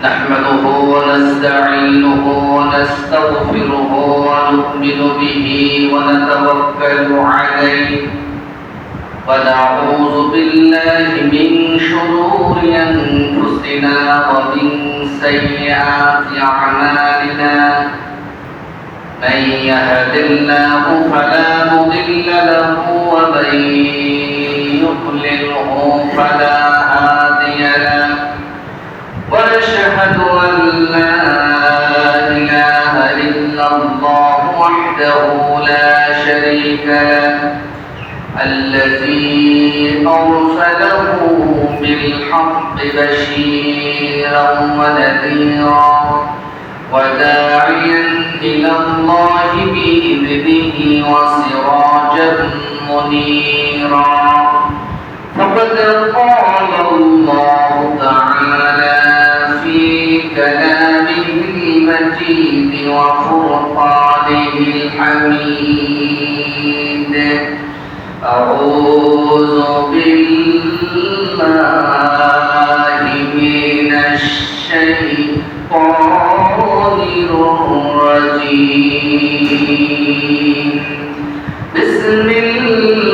نحمده ونستعينه ونستغفره ونؤمن به ونتوكل عليه ونعوذ بالله من شرور أنفسنا ومن سيئات أعمالنا من يهد الله فلا مضل له ومن يضلله فلا هادي له ونشهد أن لا إله إلا الله وحده لا شريك له الذي أرسله بالحق بشيرا ونذيرا وداعيا إلى الله بإذنه وسراجا منيرا فقد قال الله تعالى في كلامه المجيد وفرقانه الحميد أعوذ بالله من الشيطان الرجيم بسم الله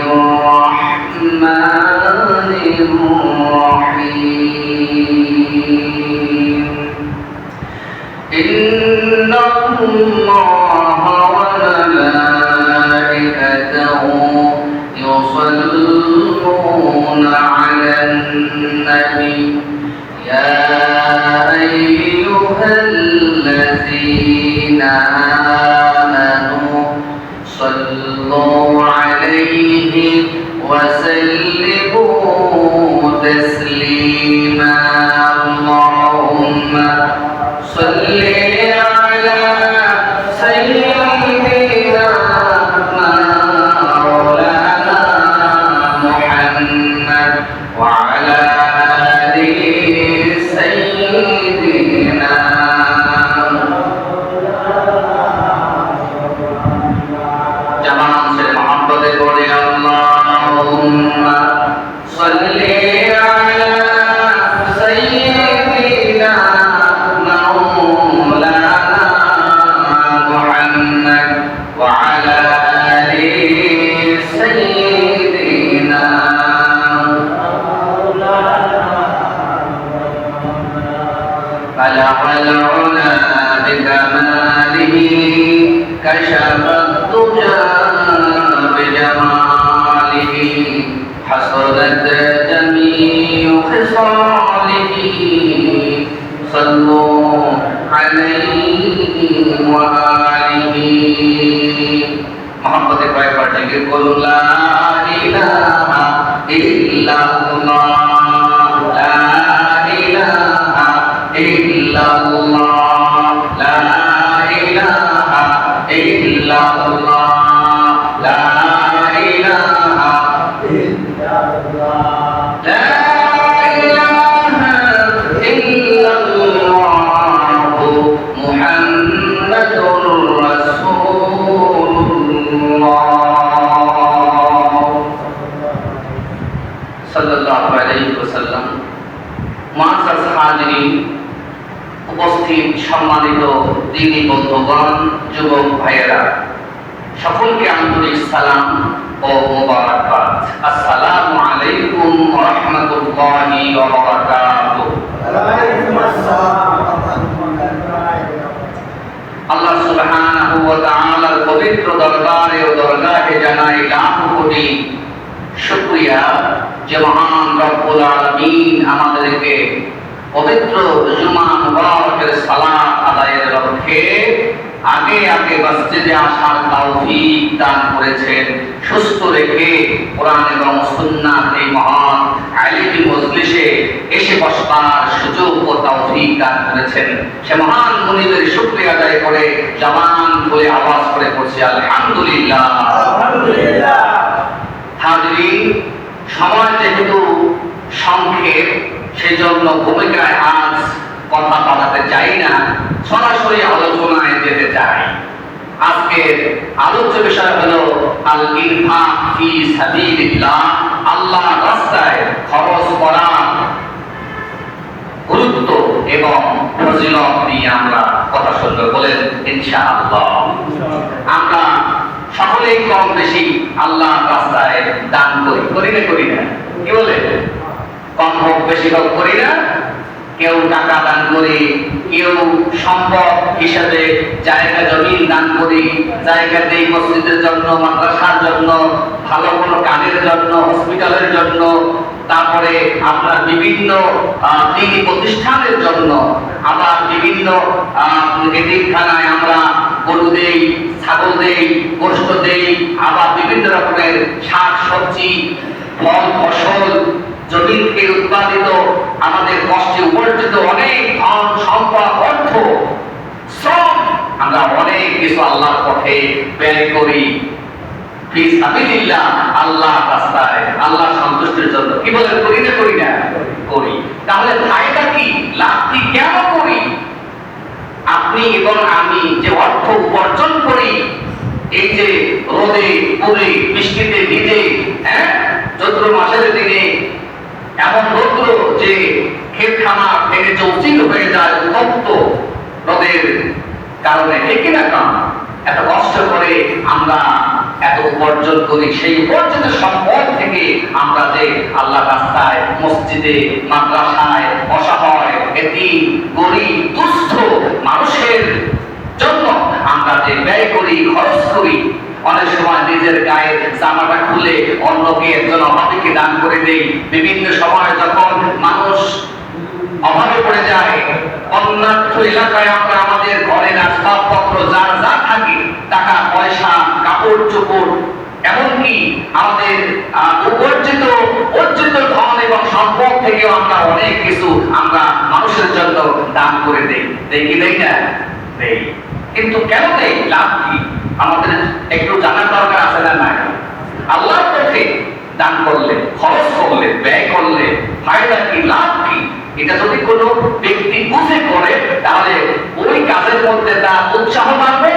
الرحمن الرحيم إن الله وملائكته يصلون على النبي يا أيها الذين آمنوا صلوا عليه وسلموا تسليما اللهم صل على سيدنا مولانا محمد وعلى آل سيدنا جماعة سے محبت بولے اللهم صل على سيدنا مولانا محمد وعلى آل سيدنا بلغ العلا بكماله كشف الدجى بجماله حصلت جميع خصاله صلوا عليه وآله محمد কয়েক বার জিকির করুন লা ইলাহা ইল্লাল্লাহ লা ইলাহা ইল্লাল্লাহ লা ইলাহা ইল্লাল্লাহ লা ইলাহা ইল্লাল্লাহ লা ইলাহা ইল্লাল্লাহ মুহাম্মাদুর রাসূলুল্লাহ সাল্লাল্লাহু আলাইহি ওয়াসাল্লাম। মুআজ্জাজ হাজিরিন, উপস্থিত সম্মানিত দ্বীনী বন্ধুগণ, যুবক ভাইয়েরা, সকলকে আন্তরিক সালাম ও মোবারকবাদ। আসসালামু আলাইকুম ওয়া রাহমাতুল্লাহি ওয়া বারাকাতুহু। ওয়া আলাইকুম আসসালাম ওয়া রাহমাতুল্লাহি। আল্লাহ সুবহানাহু ওয়া তাআলার পবিত্র দরবারে ও দরগাহে জানাই লাখ কোটি শুকরিয়া যে মহান রব্বুল আলামিন আমাদেরকে পবিত্র জুমা মুবারকের সালাত আদায়ের লক্ষ্যে আগে আগে মসজিদে আসার তৌফিক দান করেছেন, সুস্থ রেখে কোরআন এবং সুন্নাত এই মহান আলিমি মজলিসে এসে বসবার সুযোগ ও তৌফিক দান করেছেন। সে মহান মুনিবের শুকরিয়া আদায় করে জবান খুলে আওয়াজ করে পড়ছি আলহামদুলিল্লাহ আলহামদুলিল্লাহ। হাজিরিন, সময় যেহেতু সংক্ষেপ, সেজন্য ভূমিকায় আজ কথা বাড়াতে চাই না, সরাসরি আলোচনায় যেতে চাই। আজকের আলোচ্য বিষয় হলো আল ইনফাক ফি সাবিলিল্লাহ, আল্লাহর রাস্তায় খরচ করা। ফজিলত নিয়ে আমরা কথা শুনবো, বলেন ইনশাআল্লাহ। আমরা সকলেই কম বেশি আল্লাহ রাস্তায় দান করি না কি বলে? কম হোক বেশি হোক করি না? কেউ টাকা দান করি, কেউ সম্পদ হিসাবে জায়গা জমিন দান করি, জায়গা দেই মসজিদের জন্য, মাদ্রাসার জন্য, ভালো কোনো কাজের জন্য, হসপিটালের জন্য, তারপরে আপনার বিভিন্ন দিনী প্রতিষ্ঠানের জন্য, আবার বিভিন্ন এতিমখানায় আমরা গরু দেই, ছাগল দেই, গোশত দেই, আবার বিভিন্ন রকমের শাক সবজি, ফল ফসল, জমিন থেকে উৎপাদিত আমাদের কষ্টে উপার্জিত অনেক ধন সম্পদ অর্থ শ্রম আমরা অনেক কিছু আল্লাহর পথে ব্যয় করি, ফি সাবিলিল্লাহ, আল্লাহর রাস্তায়, আল্লাহর সন্তুষ্টির জন্য। কি বলেন, করি না? করি। তাহলে ফায়দা কি, লাভ কি, কেন করি? আপনি এবং আমি যে অর্থ উপার্জন করি, এই যে রোদে পুড়ে বৃষ্টিতে ভিজে, চৈত্র মাসের দিনে এমন রৌদ্র যে ক্ষেত খামার থেকে চৌচিল হয়ে যায় উত্তপ্ত রোদের কারণে, ঠিক না? এত কষ্ট করে আমরা এত উপার্জন করি, সেই উপার্জিত সম্পদ থেকে আমরা যে আল্লাহ রাস্তায়, মসজিদে, মাদ্রাসায়, অসহায়, এতিম, গরিব, দুস্থ মানুষের জন্য আমরা যে ব্যয় করি, খরচ করি, অনেক সময় নিজের গায়ের জামাটা খুলে অন্যকে, একজন অভাবীকে দান করে দেই। বিভিন্ন সময় যখন মানুষ অভাবে পড়ে যায়, অন্যান্য এলাকায় আমরা আমাদের ঘরের আসবাবপত্র যার যা থাকে, টাকা পয়সা, কাপড় চোপড়, এমনকি আমাদের অর্জিত ধন এবং সম্পদ থেকেও আমরা অনেক কিছু আমরা মানুষের জন্য দান করে দেই কি দেই না? দেই। কিন্তু কেন দেই? লাভ কি? আমাদের একটু জানার দরকার আছে না নাই? আল্লাহর পথে দান করলে, খরচ করলে, ব্যয় করলে ফায়দা কি, লাভ কি? এটা যদি কোনো ব্যক্তি বুঝে করে, তাহলে ওই কাজের মধ্যে তার উৎসাহ বাড়বে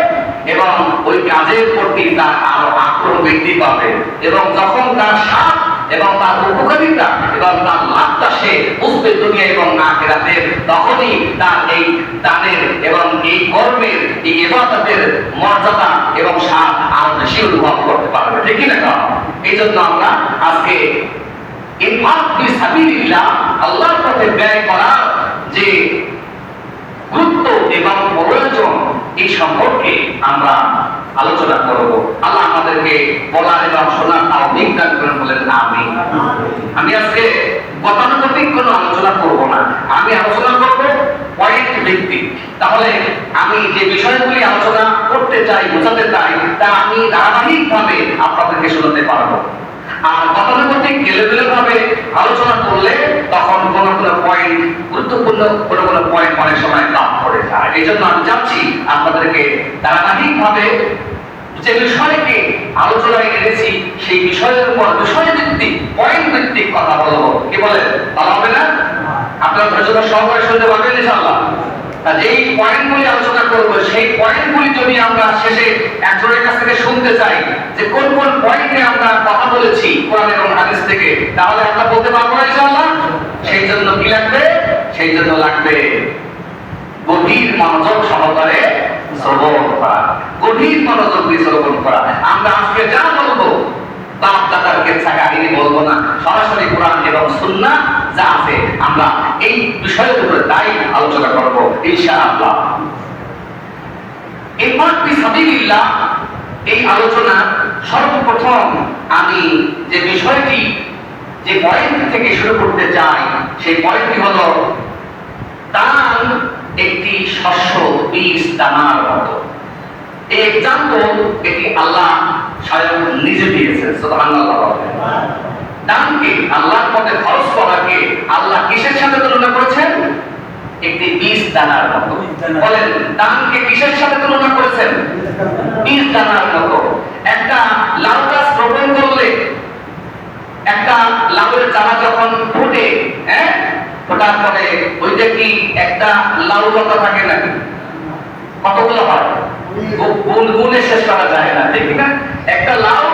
এবং ওই কাজের প্রতি তার আরো আগ্রহ বৃদ্ধি পাবে, এবং যখন তার স্বাদ এবং তার উপকারিতা এবং তার লাভটা সে বুঝবে দুনিয়া এবং আখিরাতে, তখনই তার এই দানের এবং এই কর্মের, এই ইবাদতের মর্যাদা এবং স্বাদ আরো বেশি অনুভব করতে পারবে, ঠিক না? এই জন্য আমরা আজকে ইনফাক ফি সাবিলিল্লাহ, আল্লাহর পথে ব্যয় করার যে গুরুত্ব এবং প্রয়োজন, এই সম্পর্কে আমরা আলোচনা করব। আল্লাহ আমাদেরকে বলার এবং শোনার তৌফিক দান করুন, বলেন আমিন। আমি আজকে গতানুগতিক কোনো আলোচনা করব না, আমি আলোচনা করব পয়েন্ট ভিত্তিক। তাহলে আমি যে বিষয়গুলি আলোচনা করতে চাই, বোঝাতে চাই, তা আমি ধারাবাহিকভাবে আপনাদেরকে শোনাতে পারবো। আর গতানুগতিক গেলে ভাবে আলোচনা করলে তখন কোনো পয়েন্ট গুরুত্বপূর্ণ, কোনো পয়েন্ট অনেক সময় কাট করে যায়। এই জন্য আমি চাচ্ছি আপনাদেরকে ধারাবাহিকভাবে যে বিষয়কে আলোচনায় এনেছি, সেই বিষয়ের উপর বিষয়ভিত্তিক, পয়েন্ট ভিত্তিক কথা বলবো। কি বলেন, ভালো হবে না? আপনারা ধৈর্য সহকারে শুনতে পারবেন ইনশাআল্লাহ। যেই পয়েন্টগুলি আলোচনা করবো, সেই পয়েন্টগুলি যদি আমরা শেষে একজনের কাছ থেকে শুনতে চাই যে কোন পয়েন্টে আমরা কথা বলেছি কোরআন এবং হাদিস থেকে, তাহলে আমরা বলতে পারবো না ইনশাআল্লাহ। সেই জন্য কি লাগবে? সেই জন্য লাগবে গভীর মনোযোগ সহকারে শ্রবণ করা, গভীর মনোযোগ দিয়ে শ্রবণ করা। আমরা আজকে যা বলবো বাপ দাদার কেচ্ছা কাহিনী বলবো না, সরাসরি কোরআন এবং সুন্নাহ যা আছে আমরা এই বিষয়ের উপরে তাই আলোচনা করব ইনশাআল্লাহ। ইনফাক ফি সাবিলিল্লাহ, এই আলোচনা সর্বপ্রথম আমি যে বিষয়টি, যে পয়েন্ট থেকে শুরু করতে চাই, সেই পয়েন্টটি হলো দান একটি শস্য বীজ দানার মতো। এই এক্সাম্পল এটি আল্লাহ স্বয়ং নিজে দিয়েছেন, সুবহানাল্লাহ। দানকে, আল্লাহর পথে খরচ করাকে আল্লাহ কিসের সাথে তুলনা করেছেন? একটি বীজ দানার মতো। বলেন, দানকে কিসের সাথে তুলনা করেছেন? বীজ দানার মতো। একটা লাউ গাছ রোপণ করলে, একটা লাউয়ের চারা যখন ফোটে, ফোটার পরে ওইটা কি একটা লাউ লতা থাকে নাকি? কতগুলো হয়? গুনে শেষ করা যায় না, ঠিক না? একটা লাউ,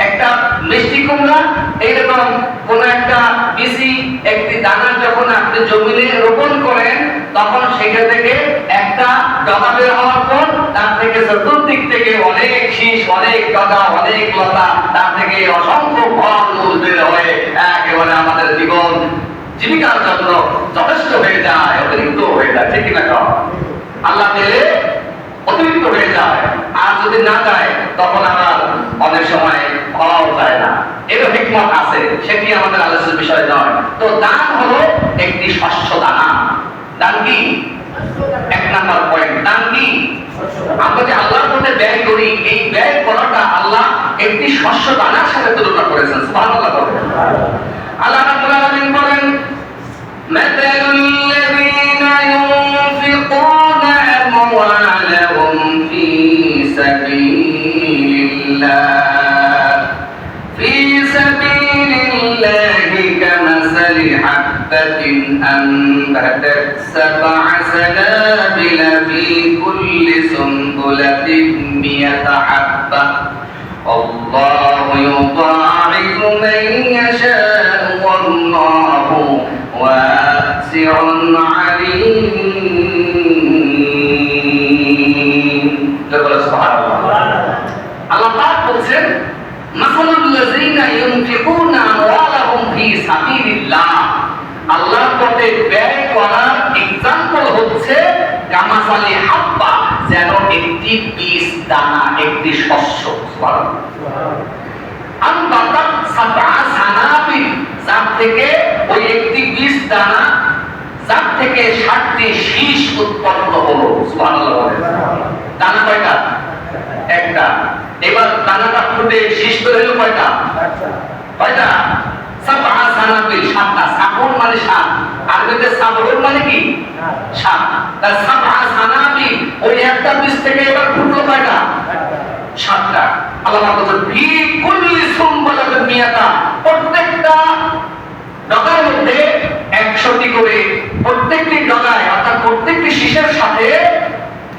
একটা মিষ্টি কুমড়া, এইরকম কোন একটা বিসি, একটি দানা যখন আপনি জমিনে রোপণ করেন, তখন সেখান থেকে একটা ডগা বের হওয়ার পর তার থেকে চতুর্দিক থেকে অনেক শীষ, অনেক ডগা, অনেক লতা, তার থেকে অসংখ্য ফল মূল বের হয়ে একেবারে আমাদের জীবন জীবিকার জন্য যথেষ্ট হয়ে যায়, অতিরিক্ত হয়ে যায়। ঠিক কিনা কম? আল্লাহ পেলে অতিরিক্ত হয়ে যায়, আর যদি না যায় তখন আবার অনেক সময় পাওয়াও যায় না। এর হিকমত আছে, সেটি আমাদের আলোচনার বিষয় নয়। তো দান হলো একটি শস্য দানা। দান কি? এক নাম্বার পয়েন্ট, দান কি? আমরা যে আল্লাহর পথে ব্যয় করি, এই ব্যয় করাটা আল্লাহ একটি শস্য দানার সাথে তুলনা করেছেন। সুবহানাল্লাহ বলেন। আল্লাহ রাব্বুল আলামিন বলেন, মাতালুল লাযীনা ইউনফিকুনা আমওয়ালাহুম ফি সাবিলিল্লাহ কামাসালি হাববাতিন আনবাতাত সাবআ সানাবিলা ফি কুল্লি সুনবুলাতিন মিয়াতা হাব্বা আল্লাহু ইউদাঈফু মান ইয়াশা'উ ওয়াল্লাহু ওয়াসি'উন আলীম। সুবহানাল্লাহ। আল্লাহ পাক বলছেন, মাসালুল লাযীনা ইউনফিকুনা আমওয়ালাহুম ফি সাবিলিল্লাহ, আল্লাহর পথে ব্যয় করার এক্সাম্পল হচ্ছে কামাসালি হাব্বা, যেন একটি বীজ দানা, একটি শস্য। সুবহানাল্লাহ। আনবাতাত সাবআ সানাবিল, যার থেকে ওই একটি বীজ দানা, যার থেকে 7টি শীষ উৎপন্ন হলো। সুবহানাল্লাহ। দানা কয়টা? একটা। এবার দানাটা ফুটে শীষ তৈরি হলো কয়টা? কয়টা? সাবআ সানাবিল, 7টা। সাবুন মানে 7, আরবিতে সাবুন মানে কি? 7। তার সাবআ সানাবিল, ওই একটা বীজ থেকে এবার ফুটলো কয়টা? 7টা। আল্লাহ বলেন, ফি কুল্লি সুনবুলাতিন মিয়াতা, প্রত্যেকটা ডগার মধ্যে 100টি করে, প্রত্যেকটি ডগায় অর্থাৎ প্রত্যেকটি শীষের সাথে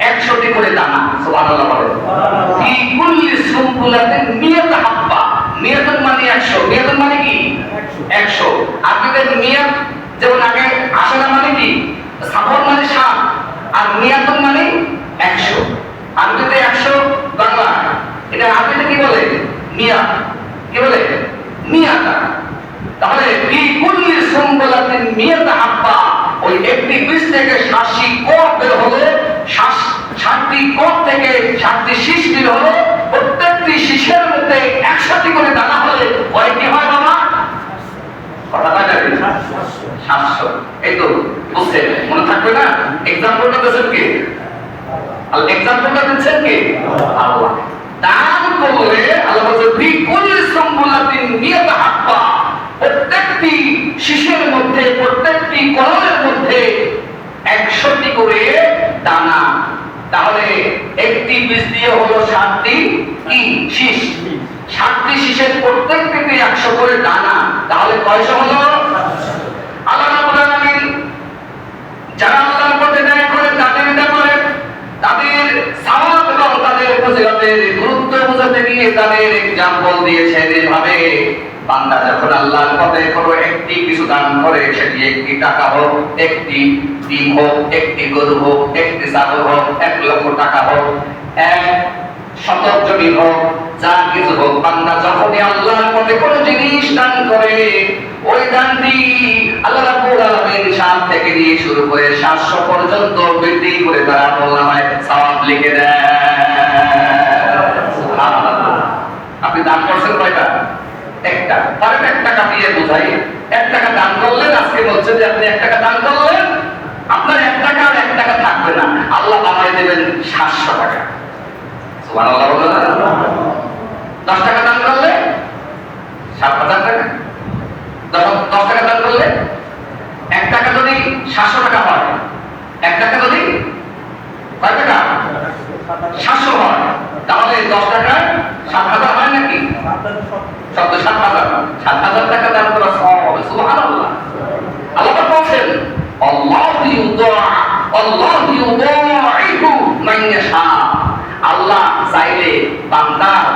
100টি করে দানা। সুবহানাল্লাহ বলেন। ফি কুল্লি সুনবুলাতিন মিয়াতা হাব্বা, মিয়াতুন মানে 100, মিয়াতুন মানে কি? 100। আরবিতে মিয়াত যেমন আগে আসে না মানে কি? সাবর মানে 7, আর মিয়াতুন মানে 100। আরবিতে 100, বাংলা এটা আরবিতে কি বলে? মিয়াত। কি বলে? মিয়াতা। তাহলে ফি কুল্লি সুনবুলাতিন মিয়াতা হাব্বা, ওই একটি বীজ থেকে 80 কোষ বের হলো, 60টি কোষ থেকে 60টি শীষ বের হলো, প্রত্যেকটি শীষের মধ্যে 100টি করে দানা হলে কয়টি হয় বাবা? কথা বলা যাবে? 700। এই তো বুঝছেন, মনে থাকবে না? এক্সাম্পলটা দিচ্ছেন কে? আল্লাহ। এক্সাম্পলটা দিচ্ছেন কে? আল্লাহ। দান করলে আল্লাহ বলেন, ফি কুল্লি সুনবুলাতিন মিয়াতা হাব্বা, প্রত্যেকটি শীষের মধ্যে, প্রত্যেকটি কলমের মধ্যে 100টি করে দানা। তাহলে একটি বীজ দিয়ে হলো 7টি কি শীষ, 7টি শীষের প্রত্যেকটিতে 100 করে দানা, তাহলে কয়শো হলো? আল্লাহ রাব্বুল আলামিন যারা আল্লাহর পথে ব্যয় করে, তাদের এটা করে, তাদের সওয়াব এবং তাদের ফজিলতের গুরুত্ব বোঝাতে গিয়ে তাদের এক্সাম্পল দিয়েছেন এভাবে, বান্দা যখন আল্লাহর পথে কোনো একটি কিছু দান করে, সেটি একটি টাকা হোক, একটি ডিম হোক, একটি গরু হোক, একটি ছাগল হোক, 1 লক্ষ টাকা হোক, 100 জমি হোক, যা কিছু হোক, বান্দা যখনই আল্লাহর পথে কোনো জিনিস দান করে, ওই দানটি আল্লাহ রাব্বুল আলামিন 7 থেকে নিয়ে শুরু করে 700 পর্যন্ত বৃদ্ধি করে তার আমলনামায় সওয়াব লিখে দেয়। সুবহানাল্লাহ। আপনি দান করছেন কয়টা? একটা। তার 1 টাকা দিয়ে বোঝাই, 1 টাকা দান করলেন, আজকে বলছেন যে আপনি 1 টাকা দান করলেন, আপনার 1 টাকা আর 1 টাকা থাকবে না, আল্লাহ বানাই দেবেন 700 টাকা। সুবহানাল্লাহ বলেন। 10 টাকা দান করলে 7,000 টাকা। 10 টাকা দান করলে 1 টাকা যদি 700 টাকা হয়, 1 টাকা যদি কয় টাকা? 700 হয়, তাহলে 10 টাকায় 7,000 হয় নাকি? 7,000 টাকা দান করা সওয়াব হবে। সুবহানাল্লাহ। আল্লাহ বলেন, আল্লাহু ইউদাঈফু মান ইয়াশা, আল্লাহ চাইলে বান্দার